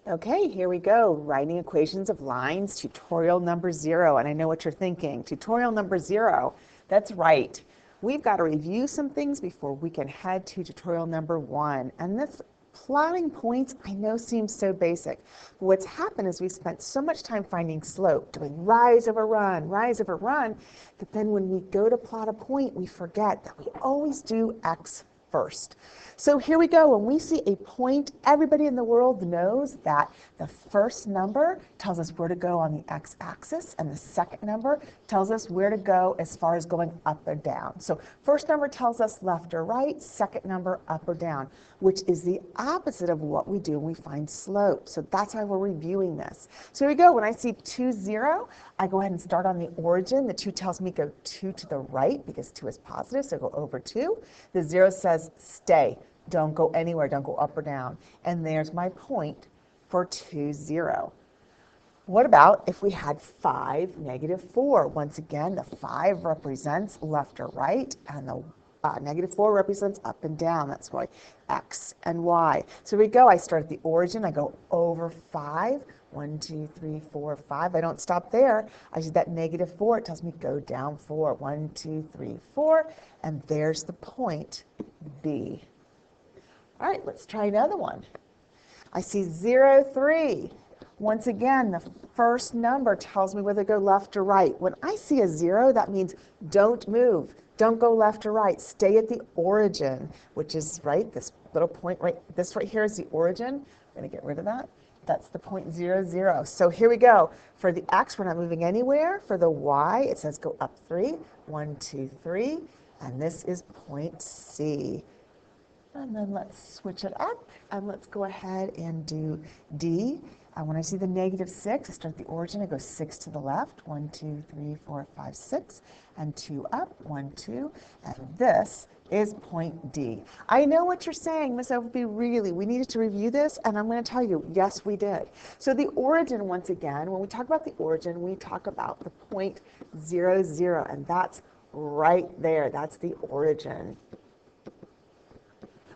Okay, here we go. Writing equations of lines, tutorial number 0. And I know what you're thinking. Tutorial number 0. That's right. We've got to review some things before we can head to tutorial number 1. And this plotting points I know seems so basic. But what's happened is we spent so much time finding slope, doing rise over run, that then when we go to plot a point, we forget that we always do x first. So here we go. When we see a point, everybody in the world knows that the first number tells us where to go on the x-axis, and the second number tells us where to go as far as going up or down. So first number tells us left or right, second number up or down, which is the opposite of what we do when we find slope. So that's why we're reviewing this. So here we go. When I see 2, 0, I go ahead and start on the origin. The 2 tells me go 2 to the right because 2 is positive, so go over 2. The 0 says stay. Don't go anywhere. Don't go up or down. And there's my point for 2, 0. What about if we had 5, -4? Once again, the 5 represents left or right, and the -4 represents up and down. That's why x and y. So here we go. I start at the origin. I go over 5. 1, 2, 3, 4, 5. I don't stop there. I see that -4. It tells me go down 4. 1, 2, 3, 4. And there's the point B. All right, let's try another one. I see 0, 3. Once again, the first number tells me whether to go left or right. When I see a 0, that means don't move. Don't go left or right. Stay at the origin, which is right, this little point right, this right here is the origin. I'm going to get rid of that. That's the point 0, 0. So here we go. For the x, we're not moving anywhere. For the y, it says go up 3. 1, 2, 3. And this is point C. And then let's switch it up, and let's go ahead and do D. When I see the -6, I start at the origin. I go 6 to the left. 1, 2, 3, 4, 5, 6. And 2 up. 1, 2. And this is point D. I know what you're saying, Miss Overby, really. We needed to review this, and I'm going to tell you, yes, we did. So the origin, once again, when we talk about the origin, we talk about the point 0, 0. And that's right there. That's the origin.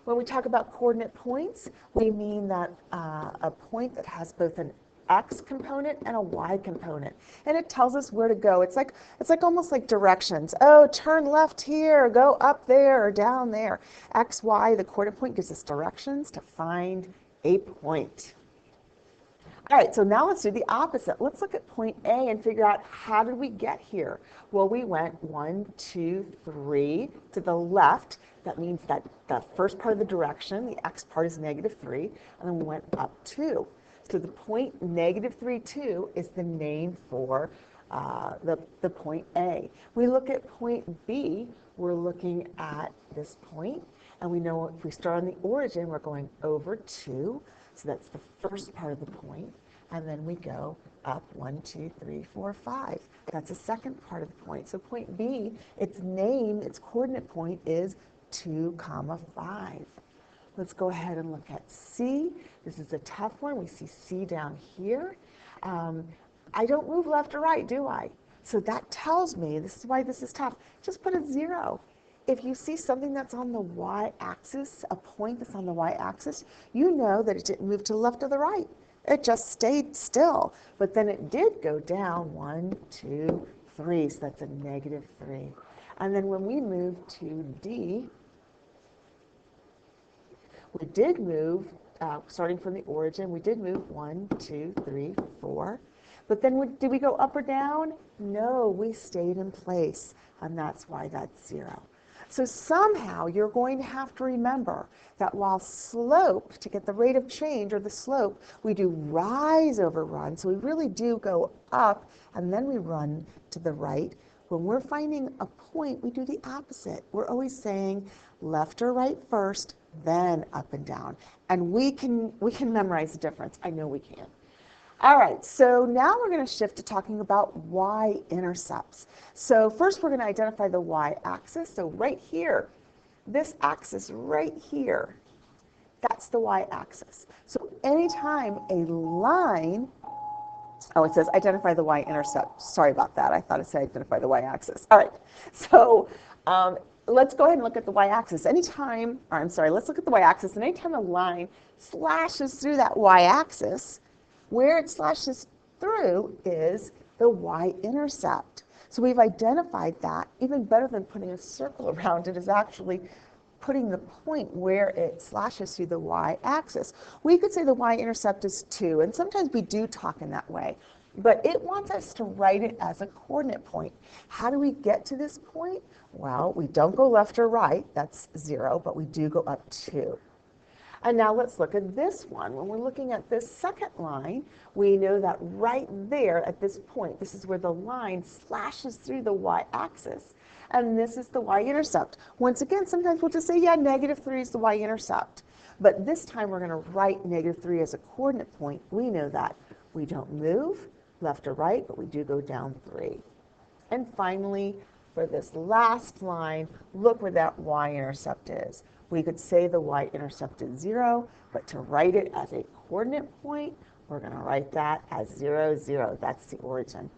When we talk about coordinate points, we mean that a point that has both an x component and a y component, and it tells us where to go. It's like almost like directions. Oh, turn left here, go up there or down there. X, y, the coordinate point gives us directions to find a point. All right, so now let's do the opposite. Let's look at point A and figure out how did we get here. Well, we went 1, 2, 3 to the left. That means that the first part of the direction, the x part, is -3, and then we went up 2. So the point -3, 2 is the name for the point A. We look at point B, we're looking at this point, and we know if we start on the origin, we're going over 2. So that's the first part of the point. And then we go up 1, 2, 3, 4, 5. That's the second part of the point. So point B, its name, its coordinate point is 2, 5. Let's go ahead and look at C. This is a tough one. We see C down here. I don't move left or right, do I? So that tells me, this is why this is tough, just put a 0. If you see something that's on the y-axis, a point that's on the y-axis, you know that it didn't move to the left or the right. It just stayed still. But then it did go down 1, 2, 3. So that's a -3. And then when we move to D, we did move, starting from the origin, we did move 1, 2, 3, 4. But then did we go up or down? No, we stayed in place. And that's why that's 0. So somehow you're going to have to remember that while slope, to get the rate of change or the slope, we do rise over run. So we really do go up and then we run to the right. When we're finding a point, we do the opposite. We're always saying left or right first, then up and down. And we can memorize the difference. I know we can. All right, so now we're going to shift to talking about y-intercepts. So first we're going to identify the y-axis. So right here, this axis right here, that's the y-axis. So anytime a line, oh, it says identify the y-intercept. Sorry about that. I thought it said identify the y-axis. All right, so let's go ahead and look at the y-axis. Let's look at the y-axis, and anytime a line slashes through that y-axis, where it slashes through is the y-intercept. So we've identified that. Even better than putting a circle around it is actually putting the point where it slashes through the y-axis. We could say the y-intercept is 2, and sometimes we do talk in that way, but it wants us to write it as a coordinate point. How do we get to this point? Well, we don't go left or right, that's 0, but we do go up 2. And now let's look at this one. When we're looking at this second line, we know that right there at this point, this is where the line slashes through the y-axis. And this is the y-intercept. Once again, sometimes we'll just say, yeah, -3 is the y-intercept. But this time we're going to write -3 as a coordinate point. We know that we don't move left or right, but we do go down 3. And finally, for this last line, look where that y-intercept is. We could say the y-intercept is 0, but to write it as a coordinate point, we're going to write that as 0, 0. That's the origin.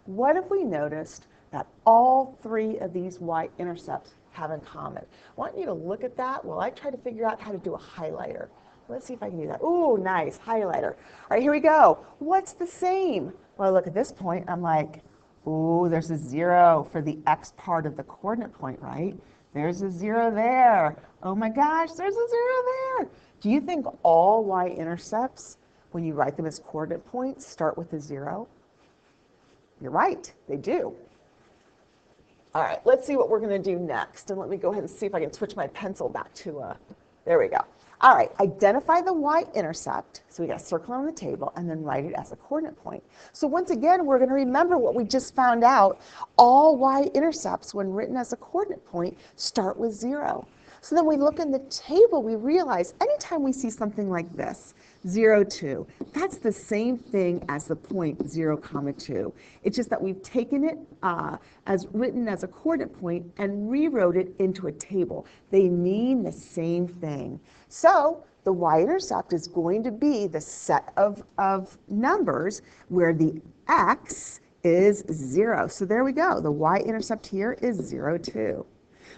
What if we noticed that all 3 of these y-intercepts have in common? I want you to look at that while I try to figure out how to do a highlighter. Let's see if I can do that. Ooh, nice, highlighter. All right, here we go. What's the same? Well, look at this point. I'm like, ooh, there's a 0 for the x part of the coordinate point, right? There's a 0 there. Oh my gosh, there's a 0 there. Do you think all y-intercepts, when you write them as coordinate points, start with a 0? You're right, they do. All right, let's see what we're going to do next. And let me go ahead and see if I can switch my pencil back to there we go. All right, identify the y-intercept. So we got to circle on the table and then write it as a coordinate point. So once again, we're going to remember what we just found out. All y-intercepts, when written as a coordinate point, start with 0. So then we look in the table, we realize anytime we see something like this, 0, 2, that's the same thing as the point 0, 2. It's just that we've taken it as written as a coordinate point and rewrote it into a table. They mean the same thing. So the y-intercept is going to be the set of numbers where the x is 0. So there we go. The y-intercept here is 0, 2.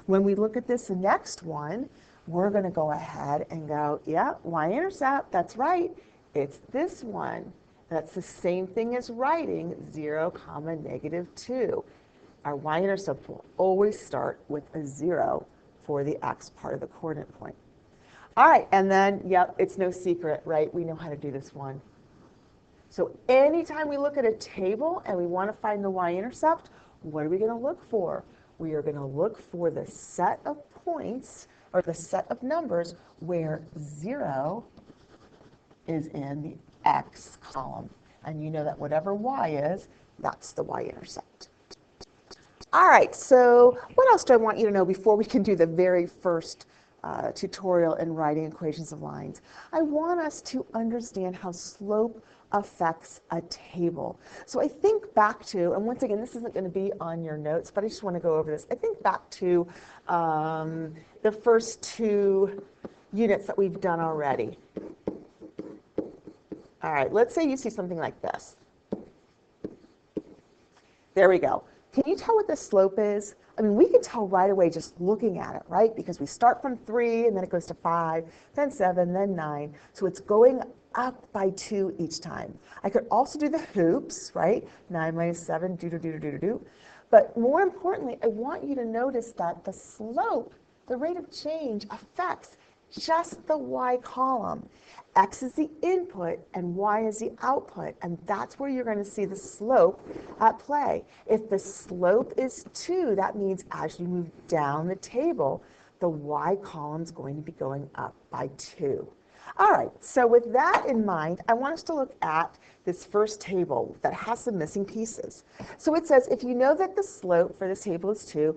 When we look at this next one, we're going to go ahead and go, yeah, y-intercept, that's right. It's this one. That's the same thing as writing 0, -2. Our y-intercept will always start with a 0 for the x part of the coordinate point. All right, and then, yep, it's no secret, right? We know how to do this one. So anytime we look at a table and we want to find the y-intercept, what are we going to look for? We are going to look for the set of points, or the set of numbers where 0 is in the x column. And you know that whatever y is, that's the y-intercept. All right, so what else do I want you to know before we can do the very first tutorial in writing equations of lines? I want us to understand how slope affects a table. So I think back to, and once again, this isn't going to be on your notes, but I just want to go over this. I think back to the first 2 units that we've done already. All right, let's say you see something like this. There we go. Can you tell what the slope is? I mean, we can tell right away just looking at it, right? Because we start from 3, and then it goes to 5, then 7, then 9. So it's going up by 2 each time. I could also do the hoops, right? 9 minus 7, do. But more importantly, I want you to notice that the slope, the rate of change, affects just the y column. X is the input and y is the output, and that's where you're going to see the slope at play. If the slope is 2, that means as you move down the table, the y column is going to be going up by 2. All right, so with that in mind, I want us to look at this first table that has some missing pieces. So it says, if you know that the slope for this table is 2,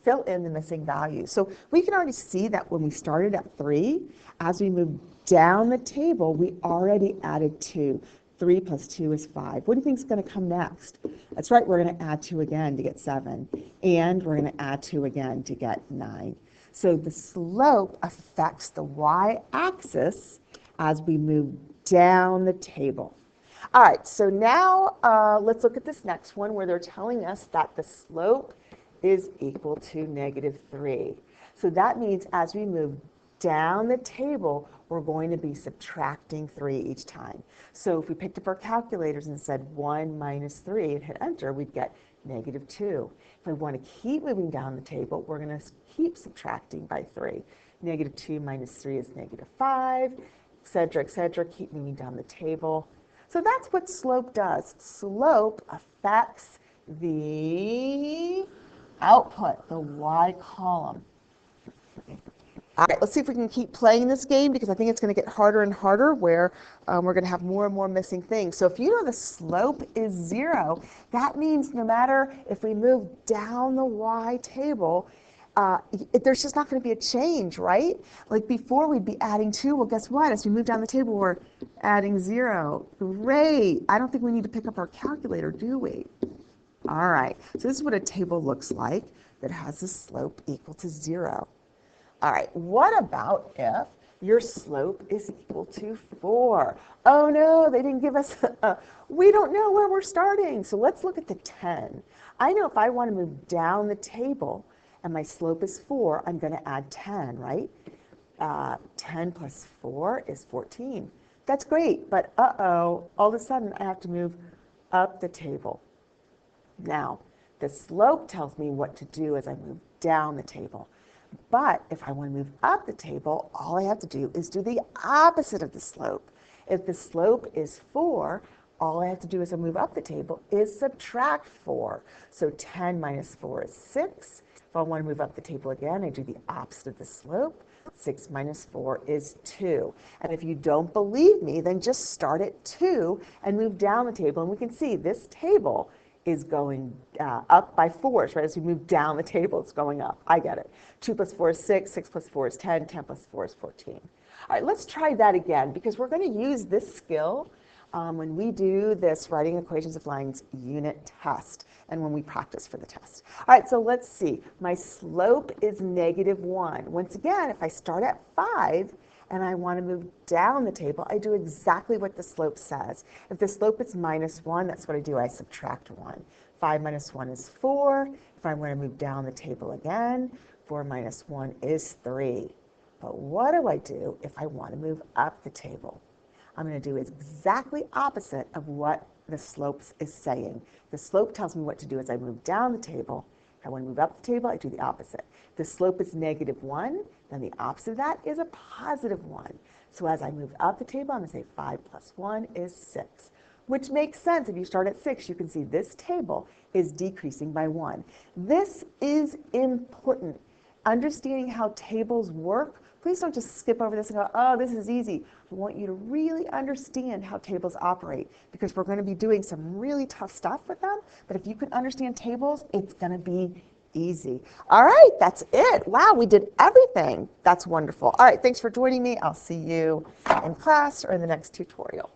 fill in the missing values. So we can already see that when we started at 3, as we move down the table, we already added 2. 3 plus 2 is 5. What do you think is going to come next? That's right, we're going to add 2 again to get 7. And we're going to add 2 again to get 9. So the slope affects the y-axis as we move down the table. All right, so now let's look at this next one where they're telling us that the slope is equal to -3. So that means as we move down the table, we're going to be subtracting 3 each time. So if we picked up our calculators and said 1 minus 3 and hit enter, we'd get -2. If we want to keep moving down the table, we're going to keep subtracting by 3. -2 minus 3 is -5, etc., etc. Keep moving down the table. So that's what slope does. Slope affects the output, the y column. All right, let's see if we can keep playing this game because I think it's going to get harder and harder where we're going to have more and more missing things. So if you know the slope is 0, that means no matter if we move down the y table, there's just not going to be a change, right? Like before we'd be adding 2. Well, guess what? As we move down the table, we're adding 0. Great. I don't think we need to pick up our calculator, do we? All right. So this is what a table looks like that has a slope equal to 0. All right, what about if your slope is equal to 4? Oh no, they didn't give us, we don't know where we're starting. So let's look at the 10. I know if I want to move down the table and my slope is 4, I'm going to add 10, right? 10 plus 4 is 14. That's great, but all of a sudden I have to move up the table. Now, the slope tells me what to do as I move down the table. But if I want to move up the table, all I have to do is do the opposite of the slope. If the slope is 4, all I have to do as I move up the table is subtract 4. So 10 minus 4 is 6. If I want to move up the table again, I do the opposite of the slope. 6 minus 4 is 2. And if you don't believe me, then just start at 2 and move down the table. And we can see this table is going up by 4s, right? As we move down the table, it's going up. I get it. 2 plus 4 is 6, 6 plus 4 is 10, 10 plus 4 is 14. All right, let's try that again because we're going to use this skill when we do this writing equations of lines unit test and when we practice for the test. All right, so let's see. My slope is -1. Once again, if I start at 5, and I want to move down the table, I do exactly what the slope says. If the slope is -1, that's what I do. I subtract 1. 5 minus 1 is 4. If I want to move down the table again, 4 minus 1 is 3. But what do I do if I want to move up the table? I'm going to do exactly opposite of what the slope is saying. The slope tells me what to do as I move down the table. If I want to move up the table, I do the opposite. If the slope is -1, then the opposite of that is a +1. So as I move up the table, I'm going to say 5 plus 1 is 6, which makes sense. If you start at 6, you can see this table is decreasing by 1. This is important. Understanding how tables work, please don't just skip over this and go, oh, this is easy. I want you to really understand how tables operate because we're going to be doing some really tough stuff with them. But if you can understand tables, it's going to be easy. All right, that's it. Wow, we did everything. That's wonderful. All right, thanks for joining me. I'll see you in class or in the next tutorial.